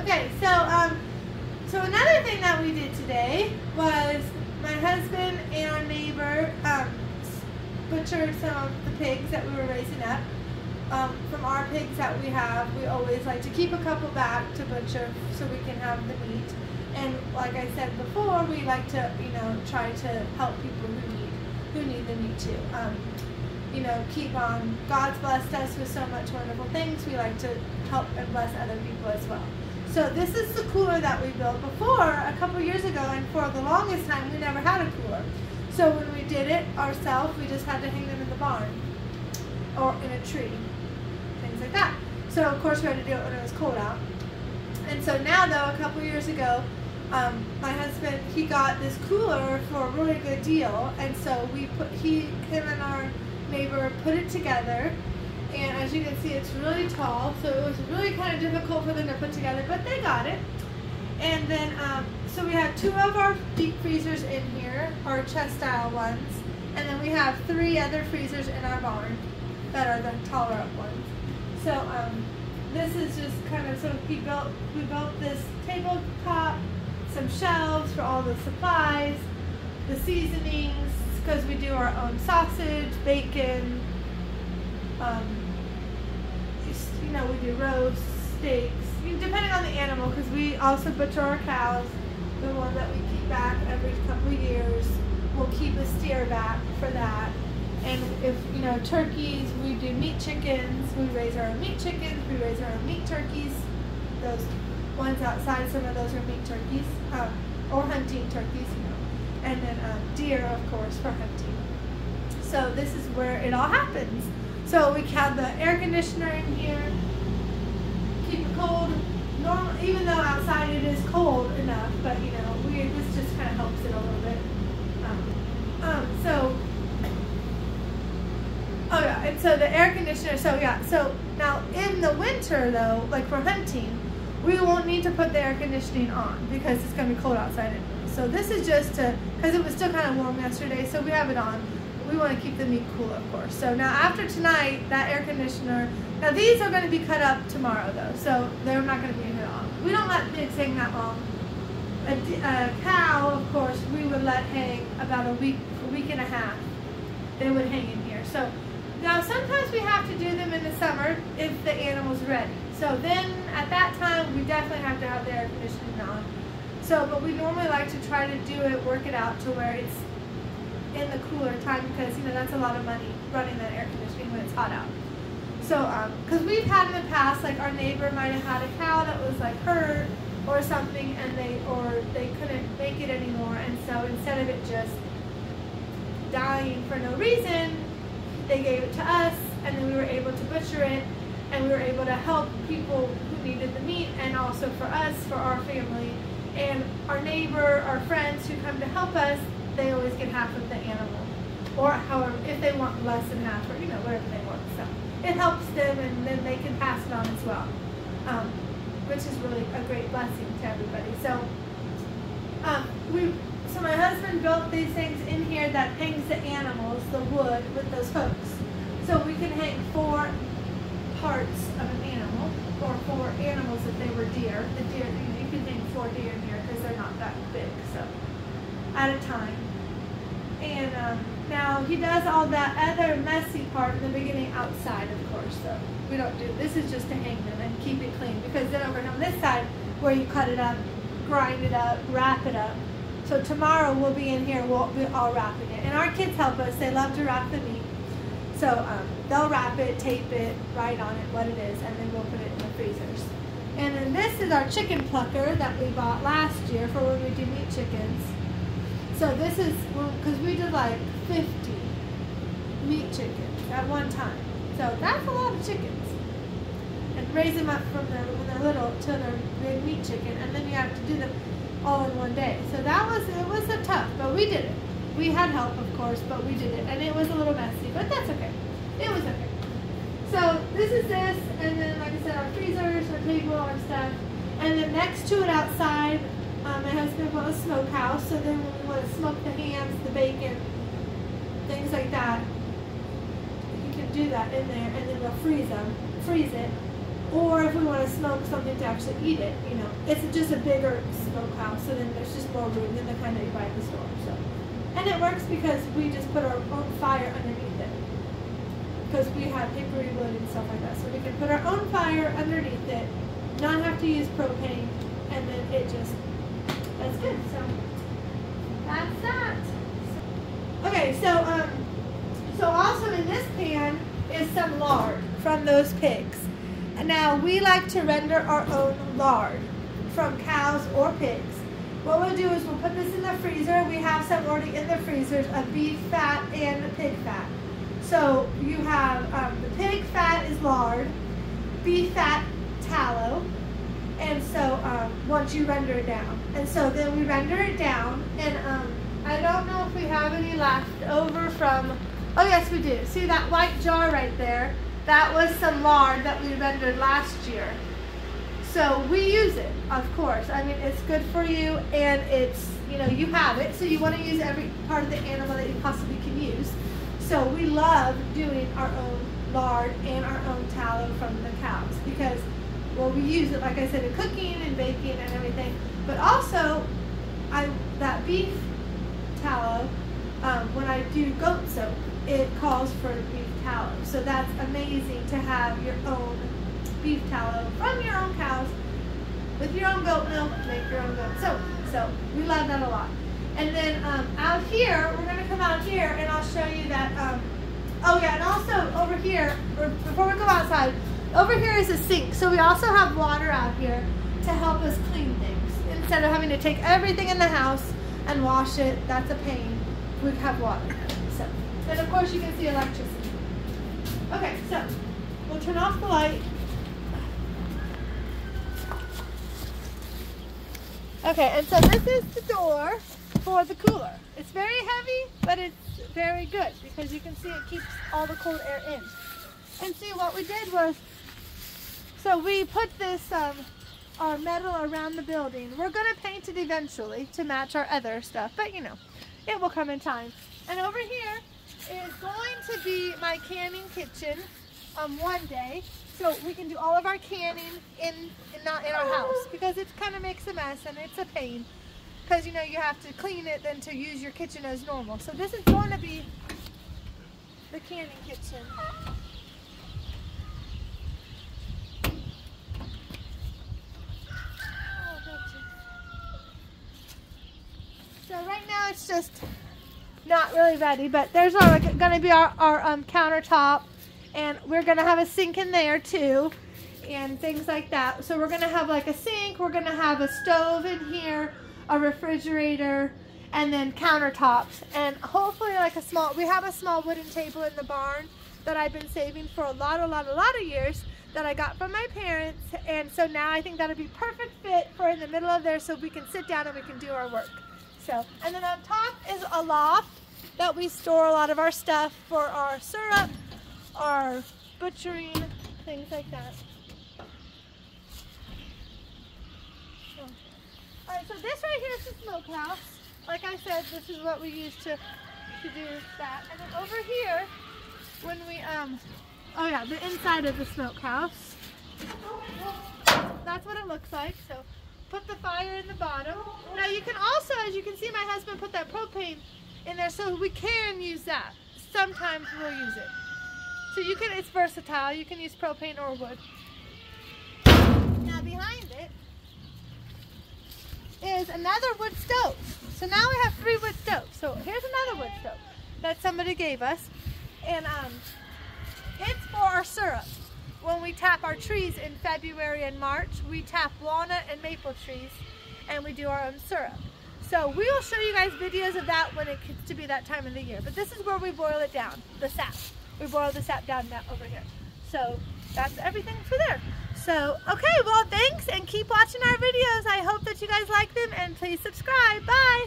Okay, so another thing that we did today was my husband and our neighbor butchered some of the pigs that we were raising up. From our pigs that we have, we always like to keep a couple back to butcher so we can have the meat. And like I said before, we like to, try to help people who need the meat too. Keep on. God's blessed us with so much wonderful things. We like to help and bless other people as well. So this is the cooler that we built before a couple years ago, and for the longest time we never had a cooler. So when we did it ourselves, we just had to hang them in the barn or in a tree, things like that. So of course we had to do it when it was cold out. And so now though, a couple years ago, my husband, he got this cooler for a really good deal, and so him and our neighbor put it together. And as you can see, it's really tall, so it was really kind of difficult for them to put together, but they got it. And then, so we have 2 of our deep freezers in here, our chest style ones, and then we have 3 other freezers in our barn that are the taller up ones. So this is just kind of, so we built this tabletop, some shelves for all the supplies, the seasonings, because we do our own sausage, bacon, we do roast, steaks, depending on the animal, because we also butcher our cows, the one that we keep back every couple of years. We'll keep a steer back for that. And if, turkeys, we do meat chickens. We raise our own meat chickens. We raise our own meat turkeys. Those ones outside, some of those are meat turkeys, or hunting turkeys, And then deer, of course, for hunting. So this is where it all happens. So we have the air conditioner in here, keep it cold, even though outside it is cold enough, but this just kind of helps it a little bit. And so the air conditioner, so now in the winter though, like for hunting, we won't need to put the air conditioning on because it's going to be cold outside anyway. So this is just because it was still kind of warm yesterday, so we have it on. We want to keep the meat cool, of course. So now after tonight, that air conditioner, now these are going to be cut up tomorrow though, so they're not going to be in here long. We don't let pigs hang that long. A cow, of course, we would let hang about a week and a half. They would hang in here. So now sometimes we have to do them in the summer if the animal's ready. So then at that time, we definitely have to have the air conditioning on. So, but we normally like to try to do it, work it out to where it's in the cooler time, because that's a lot of money running that air conditioning when it's hot out. So because we've had in the past, like our neighbor might have had a cow that was like hurt or something, and they couldn't make it anymore, and so instead of it just dying for no reason, they gave it to us, and then we were able to butcher it, and we were able to help people who needed the meat, and also for us, for our family, and our neighbor, our friends who come to help us, they always get half of the animal, or however, if they want less than half, or whatever they want. So it helps them, and then they can pass it on as well, which is really a great blessing to everybody. So so my husband built these things in here that hangs the animals, the wood, with those hooks. So we can hang 4 parts of an animal, or 4 animals if they were deer. The deer, you can hang 4 deer in here because they're not that big, so at a time. And now he does all that other messy part in the beginning outside, of course. So we don't do, this is just to hang them and keep it clean, because then over on this side where you cut it up, grind it up, wrap it up. So tomorrow we'll be in here, we'll be all wrapping it. And our kids help us, they love to wrap the meat. So they'll wrap it, tape it, write on it what it is, and then we'll put it in the freezers. And then this is our chicken plucker that we bought last year for when we do meat chickens. So this is, because we did like 50 meat chickens at one time. So that's a lot of chickens. And raise them up from when they're little to their big meat chicken, and then you have to do them all in one day. So it was a tough, but we did it. We had help, of course, but we did it. And it was a little messy, but that's okay. It was okay. So this is this, and then like I said, our freezers, our table, our stuff. And then next to it outside, my husband built a smokehouse, so then when we want to smoke the hams, the bacon, things like that, you can do that in there, and then we'll freeze it, or if we want to smoke something to actually eat it, you know, it's just a bigger smokehouse, so then there's just more room than the kind that you buy at the store. So, and it works because we just put our own fire underneath it, because we have hickory wood and stuff like that, so we can put our own fire underneath it, not have to use propane, and then it just, that's good. So that's that. Okay, so also in this pan is some lard from those pigs. And now we like to render our own lard from cows or pigs. What we'll do is we'll put this in the freezer. We have some already in the freezers of beef fat and the pig fat. So you have the pig fat is lard, beef fat tallow, and so once you render it down. And so then we render it down, and I don't know if we have any left over from, oh yes we do. See that white jar right there? That was some lard that we rendered last year. So we use it, of course. I mean, it's good for you, and it's, you know, you have it, so you want to use every part of the animal that you possibly can use. So we love doing our own lard and our own tallow from the cows because, well, we use it, like I said, in cooking and baking and everything. But also, that beef tallow, when I do goat soap, it calls for beef tallow. So that's amazing to have your own beef tallow from your own cows with your own goat milk, make your own goat soap. So we love that a lot. And then out here, we're going to come out here and I'll show you that, oh yeah, and also over here, before we go outside, over here is a sink. So we also have water out here to help us clean things. Instead of having to take everything in the house and wash it, that's a pain. We have water. So, and of course you can see electricity. Okay, so we'll turn off the light. Okay, and so this is the door for the cooler. It's very heavy, but it's very good because you can see it keeps all the cold air in. And see, what we did was, so we put this, our metal around the building. We're going to paint it eventually to match our other stuff, but you know, it will come in time. And over here is going to be my canning kitchen one day. So we can do all of our canning not in our house because it kind of makes a mess and it's a pain because, you know, you have to clean it then to use your kitchen as normal. So this is going to be the canning kitchen. So right now it's just not really ready, but there's going to be our countertop, and we're going to have a sink in there too and things like that. So we're going to have like a sink, we're going to have a stove in here, a refrigerator, and then countertops, and hopefully like we have a small wooden table in the barn that I've been saving for a lot of years that I got from my parents, and so now I think that'll be perfect fit for in the middle of there so we can sit down and we can do our work. So, and then on top is a loft that we store a lot of our stuff for our syrup, our butchering, things like that. Alright, so this right here is the smokehouse. Like I said, this is what we use to do that. And then over here, when we, oh yeah, the inside of the smokehouse. That's what it looks like. So put the fire in the bottom. Now you can also, as you can see, my husband put that propane in there so we can use that. Sometimes we'll use it. So you can, it's versatile. You can use propane or wood. Now behind it is another wood stove. So now we have 3 wood stoves. So here's another wood stove that somebody gave us. And it's for our syrup. When we tap our trees in February and March, we tap walnut and maple trees and we do our own syrup. So we will show you guys videos of that when it gets to be that time of the year. But this is where we boil it down, the sap. We boil the sap down over here. So that's everything for there. So, okay, well, thanks and keep watching our videos. I hope that you guys like them and please subscribe. Bye.